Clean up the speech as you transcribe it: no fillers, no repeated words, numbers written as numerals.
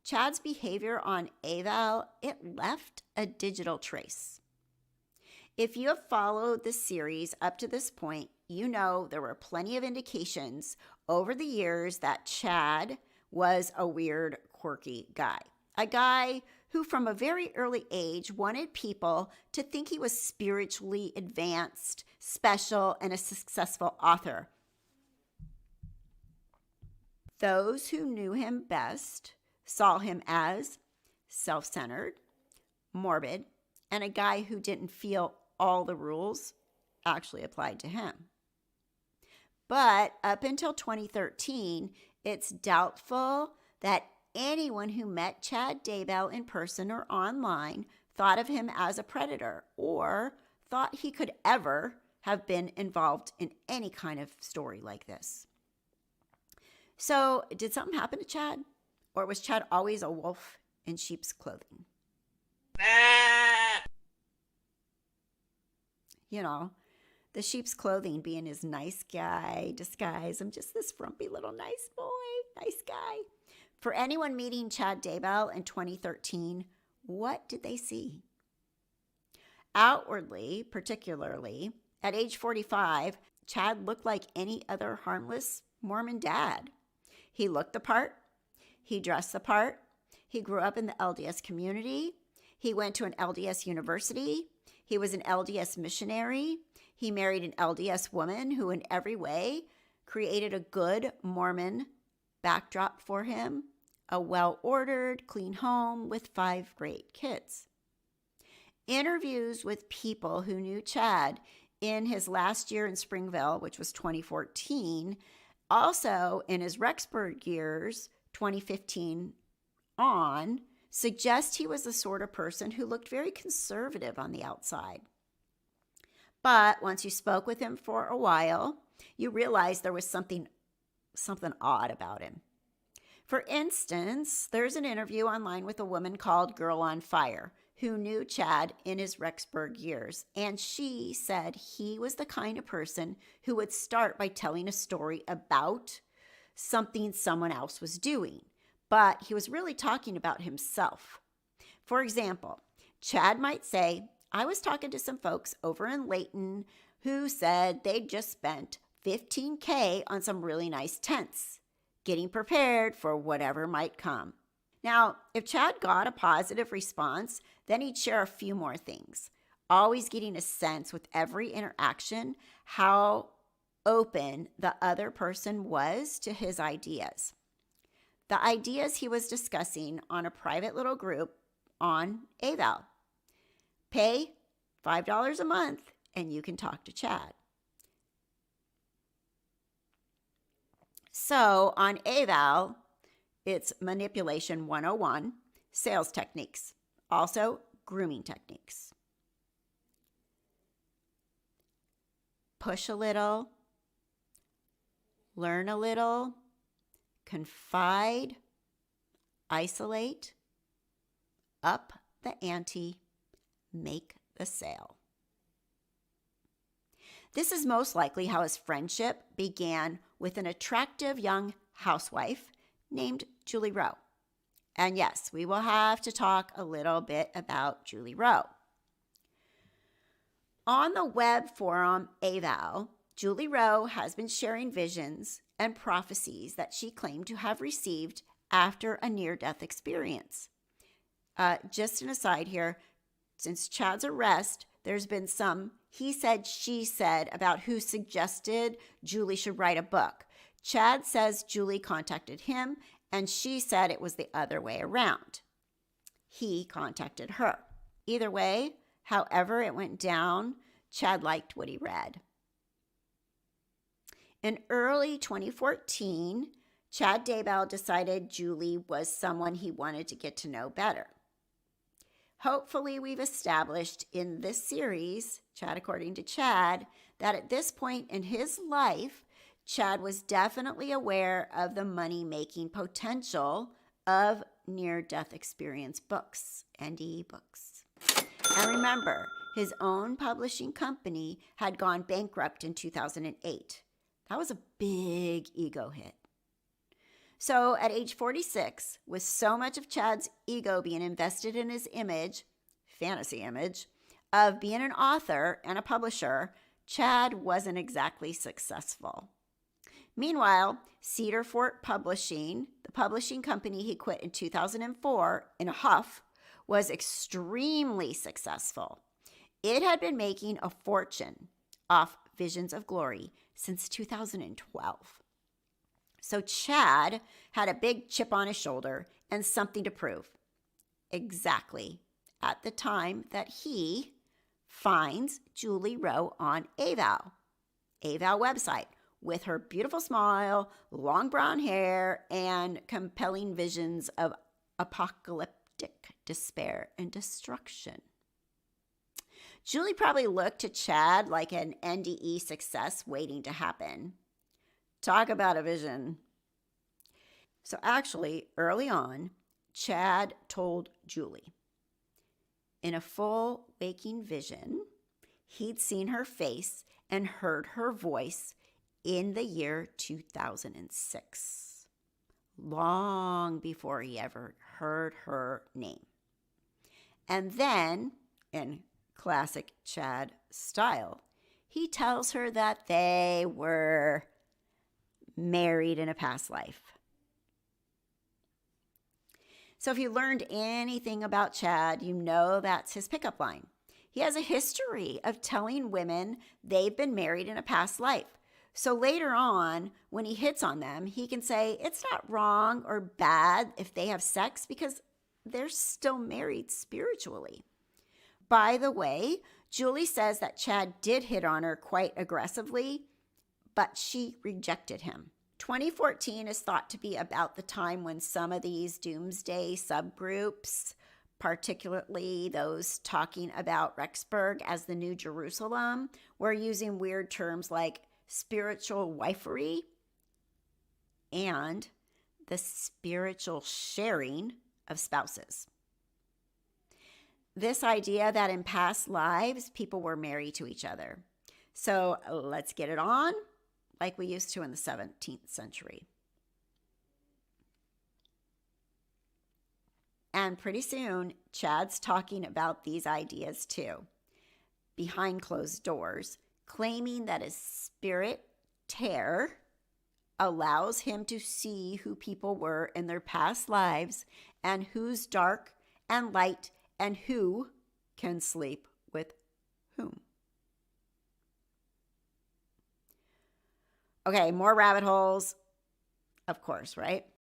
Chad's behavior on eval, it left a digital trace. If you have followed the series up to this point, you know there were plenty of indications over the years that Chad was a weird, quirky guy. A guy who from a very early age wanted people to think he was spiritually advanced, special, and a successful author. Those who knew him best saw him as self-centered, morbid, and a guy who didn't feel all the rules actually applied to him. But up until 2013, it's doubtful that anyone who met Chad Daybell in person or online thought of him as a predator or thought he could ever have been involved in any kind of story like this. So, did something happen to Chad? Or was Chad always a wolf in sheep's clothing? You know, the sheep's clothing being his nice guy disguise. I'm just this frumpy little nice boy, nice guy. For anyone meeting Chad Daybell in 2013, what did they see? Outwardly, particularly, at age 45, Chad looked like any other harmless Mormon dad. He looked the part. He dressed the part. He grew up in the LDS community. He went to an LDS university. He was an LDS missionary. He married an LDS woman who in every way created a good Mormon backdrop for him, a well-ordered, clean home with 5 great kids. Interviews with people who knew Chad in his last year in Springville, which was 2014, also in his Rexburg years, 2015 on, suggest he was the sort of person who looked very conservative on the outside. But once you spoke with him for a while, you realized there was something odd about him. For instance, there's an interview online with a woman called Girl on Fire who knew Chad in his Rexburg years, and she said he was the kind of person who would start by telling a story about something someone else was doing, but he was really talking about himself. For example, Chad might say, I was talking to some folks over in Layton who said they'd just spent $15K on some really nice tents, getting prepared for whatever might come. Now, if Chad got a positive response, then he'd share a few more things, always getting a sense with every interaction how open the other person was to his ideas. The ideas he was discussing on a private little group on eval. Pay $5 a month and you can talk to Chad. So on eval, it's manipulation 101, sales techniques, also grooming techniques. Push a little, learn a little, confide, isolate, up the ante, make the sale. This is most likely how his friendship began with an attractive young housewife named Julie Rowe. And yes, we will have to talk a little bit about Julie Rowe. On the web forum eval, Julie Rowe has been sharing visions and prophecies that she claimed to have received after a near-death experience. Just an aside here, since Chad's arrest, there's been some he said, she said about who suggested Julie should write a book. Chad says Julie contacted him, and she said it was the other way around. He contacted her. Either way, however it went down, Chad liked what he read. In early 2014, Chad Daybell decided Julie was someone he wanted to get to know better. Hopefully, we've established in this series, Chad According to Chad, that at this point in his life, Chad was definitely aware of the money-making potential of near-death experience books and ebooks. And remember, his own publishing company had gone bankrupt in 2008. That was a big ego hit. So at age 46, with so much of Chad's ego being invested in his image, fantasy image, of being an author and a publisher, Chad wasn't exactly successful. Meanwhile, Cedar Fort Publishing, the publishing company he quit in 2004 in a huff, was extremely successful. It had been making a fortune off Visions of Glory since 2012. So Chad had a big chip on his shoulder and something to prove. Exactly at the time that he finds Julie Rowe on AVAL website, with her beautiful smile, long brown hair, and compelling visions of apocalyptic despair and destruction. Julie probably looked to Chad like an NDE success waiting to happen. Talk about a vision. So actually, early on, Chad told Julie, in a full waking vision, he'd seen her face and heard her voice in the year 2006, long before he ever heard her name. And then, in classic Chad style, he tells her that they were married in a past life. So if you learned anything about Chad, you know that's his pickup line. He has a history of telling women they've been married in a past life. So later on, when he hits on them, he can say it's not wrong or bad if they have sex because they're still married spiritually. By the way, Julie says that Chad did hit on her quite aggressively, but she rejected him. 2014 is thought to be about the time when some of these doomsday subgroups, particularly those talking about Rexburg as the New Jerusalem, were using weird terms like spiritual wifery and the spiritual sharing of spouses. This idea that in past lives, people were married to each other. So let's get it on like we used to in the 17th century. And pretty soon, Chad's talking about these ideas too, behind closed doors, claiming that his spirit tear allows him to see who people were in their past lives and who's dark and light and who can sleep with whom. Okay, more rabbit holes, of course, right?